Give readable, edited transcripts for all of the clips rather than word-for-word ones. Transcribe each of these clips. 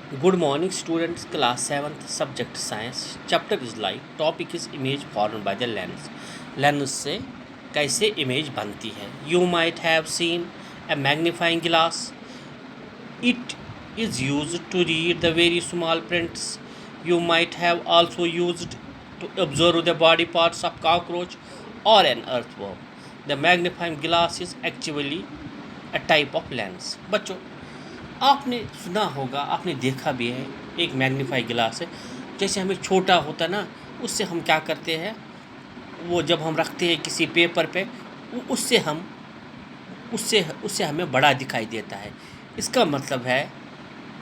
Good morning, students. Class 7th, subject science. Chapter is light. Topic is image formed by the lens. Lens से कैसे image बनती है. You might have seen a magnifying glass. It is used to read the very small prints. You might have also used to observe the body parts of cockroach or an earthworm. The magnifying glass is actually a type of lens. बच्चों, आपने सुना होगा, आपने देखा भी है, एक magnify गिलास है। जैसे हमें छोटा होता ना, उससे हम क्या करते हैं, वो जब हम रखते हैं किसी पेपर पे, उससे उससे हमें बड़ा दिखाई देता है। इसका मतलब है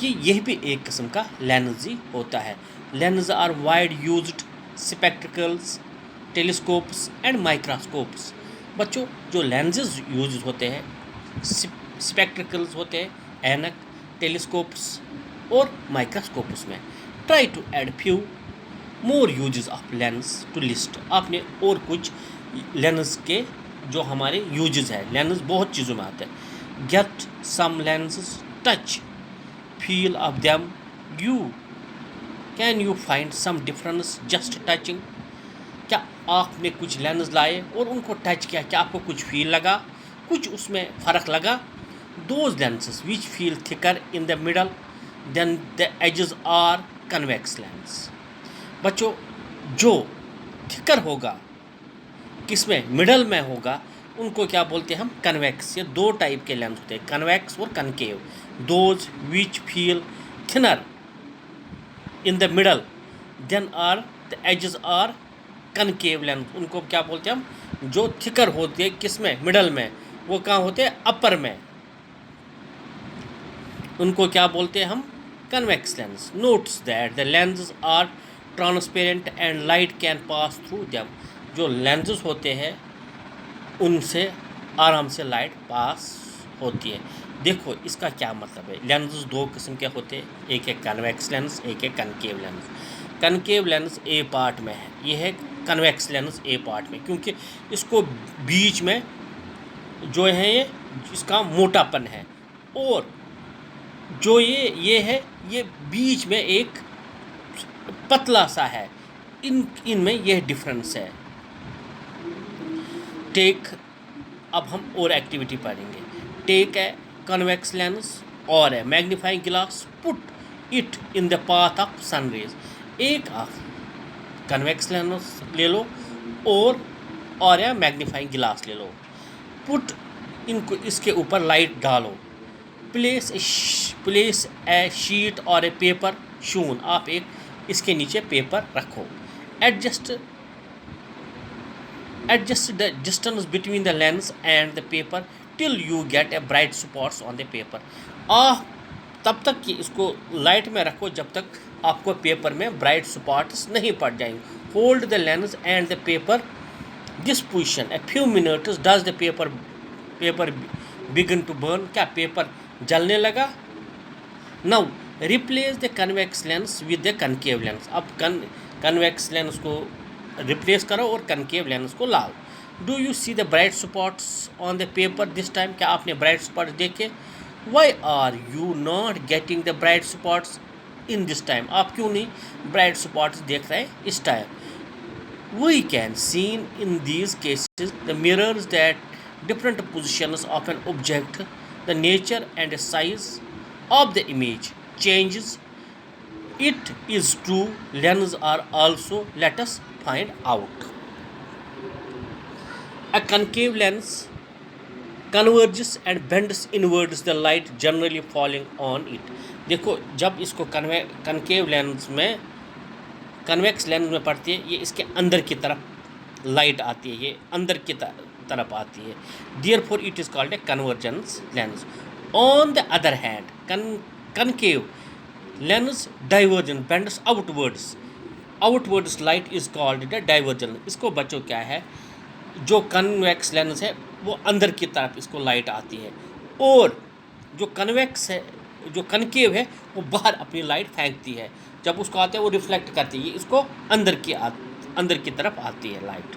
कि यह भी एक किस्म का लेंस ही होता है। Lens are wide used spectacles, telescopes and microscopes. बच्चों, जो लेंसेज यूज होते हैं, स्पेक्टिकल्स होते हैं, ऐनक, टेलीस्कोप्स और माइक्रोस्कोप्स में। Try to add few more uses of lens to list. आपने और कुछ लेंस के जो हमारे यूजेस है, लेंस बहुत चीज़ों में आते हैं। Get some lenses, touch, feel of them, you can you find some difference just touching. क्या आपने कुछ लेंस लाए और उनको टच किया, क्या आपको कुछ फील लगा, कुछ उसमें फ़र्क लगा? Those lenses which feel thicker in the middle than the edges are convex lens. बच्चों, जो थिकर होगा, किसमें, मिडल में होगा, उनको क्या बोलते हैं हम? कन्वेक्स। ये दो टाइप के लेंस होते हैं, कन्वेक्स और concave. Those which feel thinner in the middle than are the edges are concave lens. उनको क्या बोलते हैं हम? जो थिकर होते हैं, किसमें, मिडल में, वो कहाँ होते हैं? अपर में। उनको क्या बोलते हैं हम? Convex lens. Notes that the lenses are transparent and light can pass through them. जो लेंसेज होते हैं, उनसे आराम से लाइट पास होती है। देखो, इसका क्या मतलब है। लेंसेज दो किस्म के होते हैं, एक है कन्वेक्स लेंस, एक है कनकेव लेंस। कनकेव लेंस ए पार्ट में है, ये है कन्वेक्स लेंस ए पार्ट में, क्योंकि इसको बीच में जो है ये इसका मोटापन है, और जो ये है, ये बीच में एक पतला सा है। इनमें यह डिफरेंस है। टेक, अब हम और एक्टिविटी पढ़ेंगे। टेक ए कन्वेक्स लेंस और a magnifying glass, put it in the path of sunrays. एक कन्वेक्स लेंस ले लो और ए मैग्नीफाइंग ग्लास ले लो। पुट, इनको इसके ऊपर लाइट डालो। प्लेस ए शीट और ए पेपर शून। आप एक इसके नीचे पेपर रखो। Adjust the distance between the lens and the paper till you get a bright spots on the paper. तब तक कि इसको लाइट में रखो जब तक आपको पेपर में ब्राइट स्पॉट्स नहीं पड़ जाएंगे। Hold the lens and the paper this position a few minutes. Does the paper begin to burn. क्या पेपर जलने लगा? Now replace the convex lens with the concave lens. अब कन्वेक्स लेंस को रिप्लेस करो और कनकेव लेंस को लाओ। Do you see the bright spots on the paper this time? क्या आपने ब्राइट स्पॉट्स देखे? Why are you not getting the bright spots in this time? आप क्यों नहीं ब्राइट स्पॉट्स देख रहे इस time? We can see in these cases the mirrors that different positions of an object, the nature and size of the image changes. It is true lenses are also. Let us find out. A concave lens converges and bends inwards the light generally falling on it. देखो, जब इसको concave lens में, convex lens में पड़ती है, ये इसके अंदर की तरफ लाइट आती है, ये अंदर की तरफ आती है। Therefore it is called a convergence lens. On the other hand, concave lens divergent bends outwards. Outwards light is called the divergent. इसको बच्चों क्या है, जो कन्वेक्स लेंस है वो अंदर की तरफ इसको लाइट आती है, और जो कन्वेक्स है, जो कनकेव है, वो बाहर अपनी लाइट फेंकती है। जब उसको आते हैं वो रिफ्लेक्ट करती है, इसको अंदर की तरफ आती है लाइट।